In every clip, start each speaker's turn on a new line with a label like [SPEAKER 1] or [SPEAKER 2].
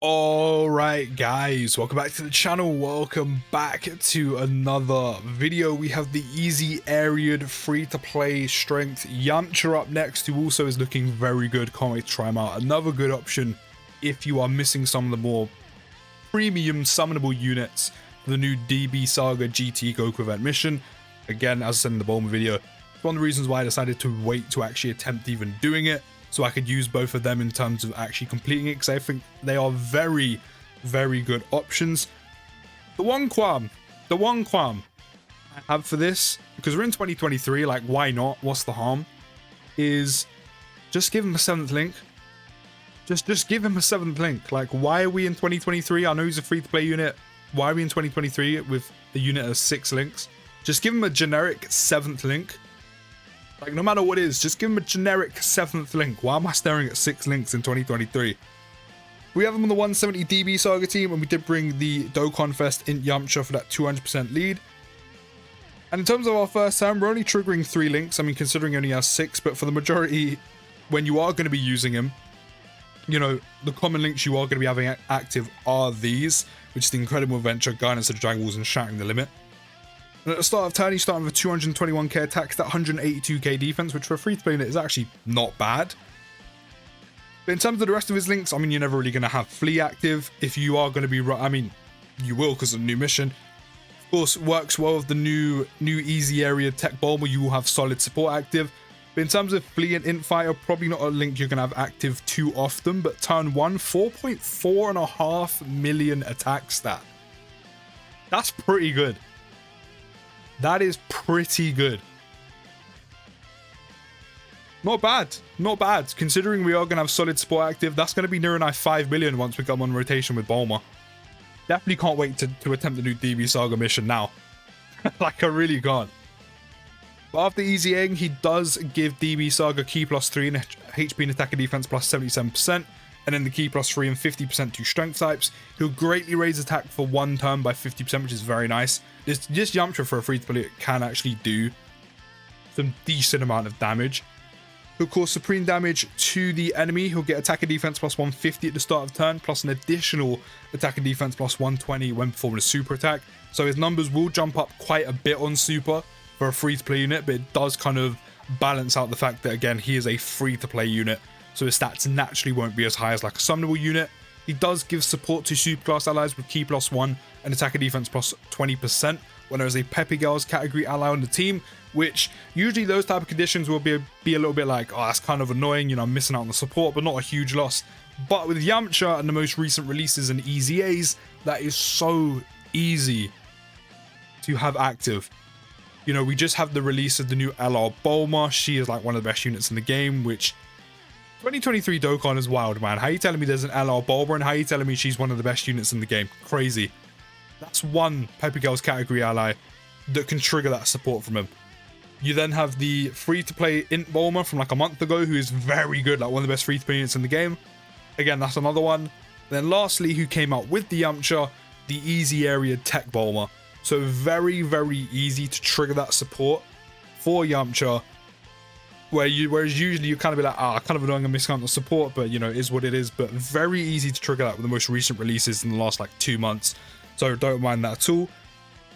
[SPEAKER 1] Alright guys, welcome back to the channel, welcome back to another video. We have the easy aread free-to-play strength Yamcha up next, who also is looking very good. Can't wait to try him out. Another good option if you are missing some of the more premium summonable units for the new DB Saga GT Goku event mission. Again, as I said in the Bulma video, it's one of the reasons why I decided to wait to actually attempt even doing it, so I could use both of them in terms of actually completing it, because I think they are very, very good options. The one qualm I have for this, because we're in 2023, like, why not? What's the harm? Is just give him a 7th link. Just give him a 7th link. Like, why are we in 2023? I know he's a free-to-play unit. Why are we in 2023 with a unit of 6 links? Just give him a generic 7th link. Like, no matter what it is, just give him a generic 7th link. Why am I staring at 6 links in 2023? We have him on the 170 DB Saga team, and we did bring the Dokkan Fest in Yamcha for that 200% lead. And in terms of our first time, we're only triggering 3 links. I mean, considering he only has 6, but for the majority, when you are going to be using him, you know, the common links you are going to be having active are these, which is the Incredible Adventure, Guidance of the Dragon Balls, and Shattering the Limit. And at the start of turn, he's starting with a 221k attack, that 182k defense, which for a free-to-play unit is actually not bad. But in terms of the rest of his links, I mean, you're never really going to have Flea active. If you are going to be, I mean, you will because of the new mission. Of course, works well with the new easy aread tech bomb, where you will have solid support active. But in terms of Flea and Infighter, probably not a link you're going to have active too often. But turn 1, 4.4.5 million attack stat. That's pretty good. That is pretty good. Not bad. Not bad. Considering we are going to have solid support active, that's going to be near enough 5 million once we come on rotation with Bulma. Definitely can't wait to attempt the new DB Saga mission now. Like, I really can't. But after EZAing, he does give DB Saga Ki +3 and HP and attack and defense plus 77%. And then the Ki +3 and 50% to strength types. He'll greatly raise attack for 1 turn by 50%, which is very nice. This Yamcha for a free-to-play can actually do some decent amount of damage. He'll cause supreme damage to the enemy. He'll get attack and defense plus 150 at the start of turn, plus an additional attack and defense plus 120 when performing a super attack. So his numbers will jump up quite a bit on super for a free-to-play unit, but it does kind of balance out the fact that, again, he is a free-to-play unit, so his stats naturally won't be as high as like a summonable unit. He does give support to superclass allies with Ki +1 and attack and defense plus 20% when there is a Peppy Girls category ally on the team, which usually those type of conditions will be a little bit like, oh, that's kind of annoying, you know, I'm missing out on the support, but not a huge loss. But with Yamcha and the most recent releases and EZAs, that is so easy to have active. You know, we just have the release of the new LR Bulma. She is like one of the best units in the game, which 2023 Dokkan is wild, man. How are you telling me there's an LR Bulma, and how are you telling me she's one of the best units in the game? Crazy. That's one Peppy Girls category ally that can trigger that support from him. You then have the free-to-play Int Bulma from like a month ago, who is very good, like one of the best free-to-play units in the game. Again, that's another one. Then lastly, who came out with the Yamcha, the easy aread tech Bulma. So very, very easy to trigger that support for Yamcha. Whereas usually you kind of be like, kind of annoying, I'm missing out on the support, but you know, it is what it is. But very easy to trigger that with the most recent releases in the last like 2 months. So don't mind that at all.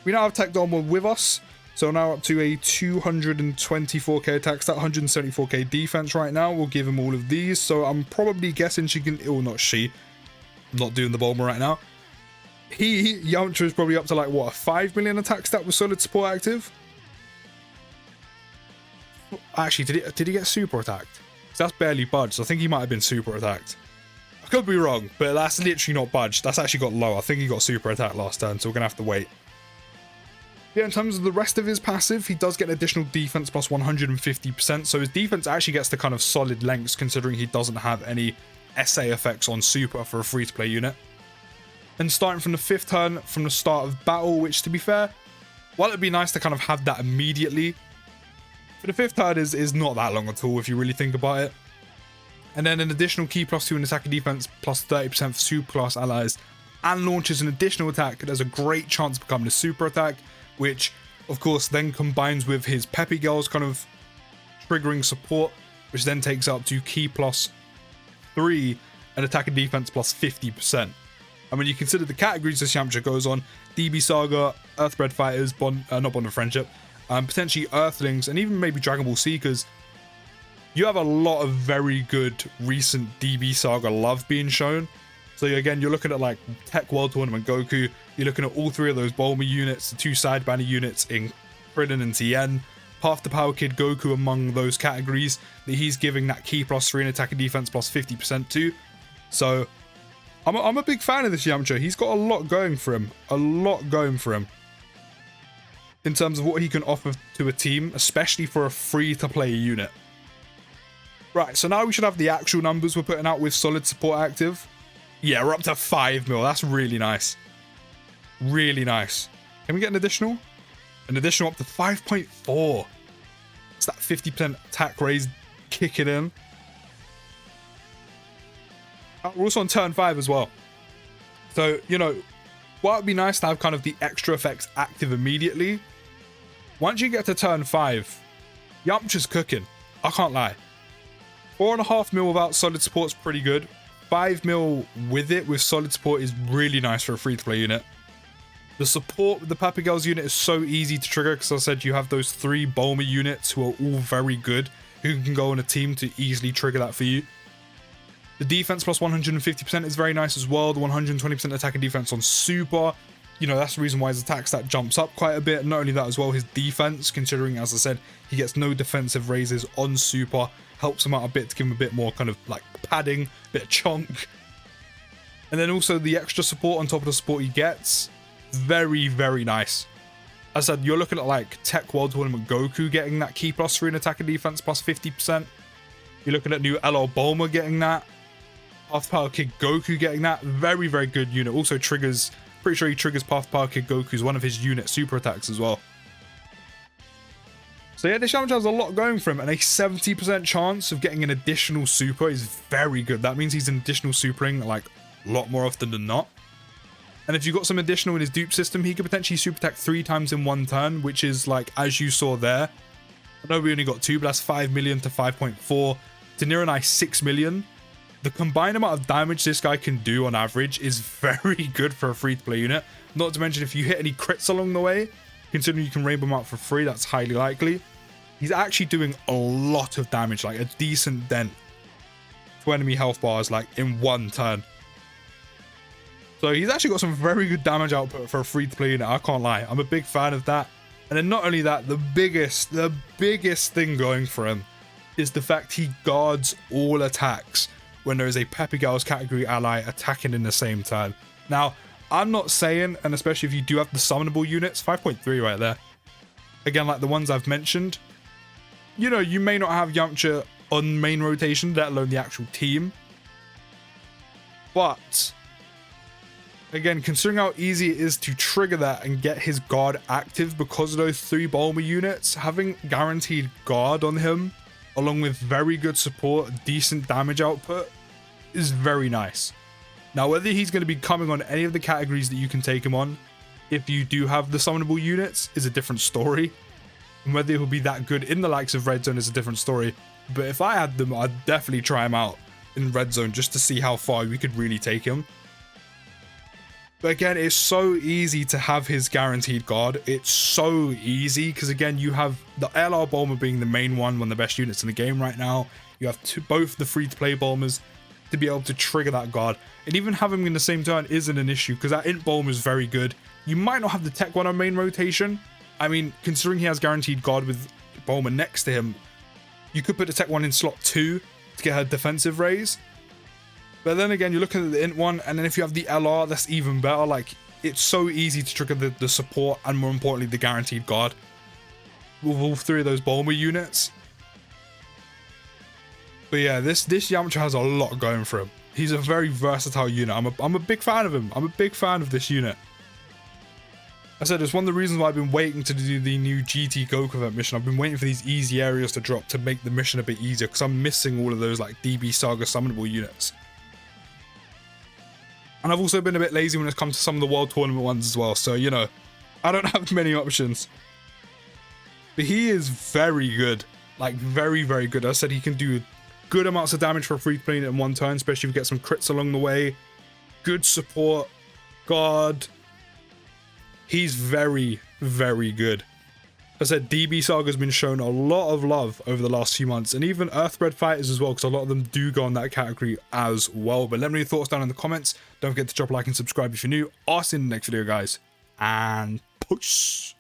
[SPEAKER 1] We now have Tech Bulma with us. So now up to a 224k attack stat, 174k defense right now. We'll give him all of these. So I'm probably guessing she can, or not she. I'm not doing the Bulma right now. Yamcha is probably up to like, what, a 5 million attack stat with solid support active? Actually, did he get super attacked? That's barely budged. I think he might have been super attacked. I could be wrong, but that's literally not budged. That's actually got low. I think he got super attacked last turn, so we're going to have to wait. Yeah, in terms of the rest of his passive, he does get additional defense plus 150%, so his defense actually gets the kind of solid lengths, considering he doesn't have any SA effects on super for a free-to-play unit. And starting from the 5th turn, from the start of battle, which, to be fair, while it'd be nice to kind of have that immediately, for the 5th turn is not that long at all, if you really think about it. And then an additional Ki +2 in attack and defense, plus 30% for superclass allies, and launches an additional attack. There's a great chance of becoming a super attack, which, of course, then combines with his Peppy Girls kind of triggering support, which then takes up to Ki +3 and attack and defense plus 50%. And when you consider the categories this Yamcha goes on, DB Saga, Earthbred Fighters, not Bond of Friendship, potentially Earthlings, and even maybe Dragon Ball Seekers, you have a lot of very good recent DB Saga love being shown. So again, you're looking at like Tech World Tournament Goku, you're looking at all three of those Bulma units, the two side banner units in Krillin and Tien, Path to Power Kid Goku among those categories that he's giving that key +3 and attack and defense plus 50% to. So I'm a big fan of this Yamcha. He's got a lot going for him. A lot going for him. In terms of what he can offer to a team, especially for a free-to-play unit. Right, so now we should have the actual numbers we're putting out with solid support active. Yeah, we're up to 5 mil. That's really nice. Really nice. Can we get an additional? An additional up to 5.4. It's that 50% attack raise kicking in. We're also on turn 5 as well. So, you know, while it'd be nice to have kind of the extra effects active immediately, once you get to turn 5, Yamcha's cooking. I can't lie. 4.5 mil without solid support is pretty good. 5 mil with it, with solid support, is really nice for a free-to-play unit. The support with the Pappy Girls unit is so easy to trigger because I said you have those 3 Bulma units who are all very good, who can go on a team to easily trigger that for you. The defense plus 150% is very nice as well. The 120% attack and defense on Super. You know, that's the reason why his attack stat jumps up quite a bit. Not only that as well, his defense, considering, as I said, he gets no defensive raises on Super, helps him out a bit to give him a bit more kind of like padding, a bit of chunk. And then also the extra support on top of the support he gets. Very, very nice. As I said, you're looking at like Tech World Tournament Goku getting that key +3 in attack and defense plus 50%. You're looking at new LL Bulma getting that. Path Power Kid Goku getting that. Very, very good unit. Also triggers, pretty sure he triggers Path Power Kid Goku's one of his unit super attacks as well. So yeah, this Yamcha has a lot going for him, and a 70% chance of getting an additional super is very good. That means he's an additional supering like a lot more often than not. And if you've got some additional in his dupe system, he could potentially super attack 3 times in one turn, which is like, as you saw there. I know we only got 2, but that's 5 million to 5.4. To near a nice 6 million. The combined amount of damage this guy can do on average is very good for a free-to-play unit. Not to mention, if you hit any crits along the way, considering you can rainbow them out for free, that's highly likely. He's actually doing a lot of damage, like a decent dent to enemy health bars, like in one turn. So he's actually got some very good damage output for a free-to-play unit, I can't lie. I'm a big fan of that. And then not only that, the biggest thing going for him is the fact he guards all attacks when there is a Peppy Girls category ally attacking in the same turn. Now, I'm not saying, and especially if you do have the summonable units, 5.3 right there. Again, like the ones I've mentioned, you know, you may not have Yamcha on main rotation, let alone the actual team. But again, considering how easy it is to trigger that and get his guard active because of those 3 Bulma units, having guaranteed guard on him, along with very good support, decent damage output, is very nice. Now, whether he's going to be coming on any of the categories that you can take him on, if you do have the summonable units, is a different story. And whether he'll be that good in the likes of Red Zone is a different story. But if I had them, I'd definitely try him out in Red Zone just to see how far we could really take him. But again, it's so easy to have his guaranteed guard. It's so easy because, again, you have the LR Bulma being the main one of the best units in the game right now. You have both the free-to-play Bulmas to be able to trigger that guard. And even having him in the same turn isn't an issue because that Int Bulma is very good. You might not have the Tech one on main rotation. I mean, considering he has guaranteed guard with Bulma next to him, you could put the Tech one in slot 2 to get her defensive raise. But then again, you're looking at the Int one, and then if you have the LR, that's even better. Like, it's so easy to trigger the support and, more importantly, the guaranteed guard with all 3 of those Bulma units. But yeah, this Yamcha has a lot going for him. He's a very versatile unit. I'm a big fan of him. I'm a big fan of this unit. I said it's one of the reasons why I've been waiting to do the new GT Goku event mission. I've been waiting for these easy areas to drop to make the mission a bit easier because I'm missing all of those like DB Saga summonable units. And I've also been a bit lazy when it comes to some of the World Tournament ones as well. So, you know, I don't have many options. But he is very good. Like, very, very good. I said he can do Good amounts of damage for free playing it in one turn, especially if you get some crits along the way. Good support. God. He's very, very good. As I said, DB Saga has been shown a lot of love over the last few months, and even Earthbred fighters as well, because a lot of them do go on that category as well. But let me know your thoughts down in the comments. Don't forget to drop a like and subscribe if you're new. I'll see you in the next video, guys. And peace.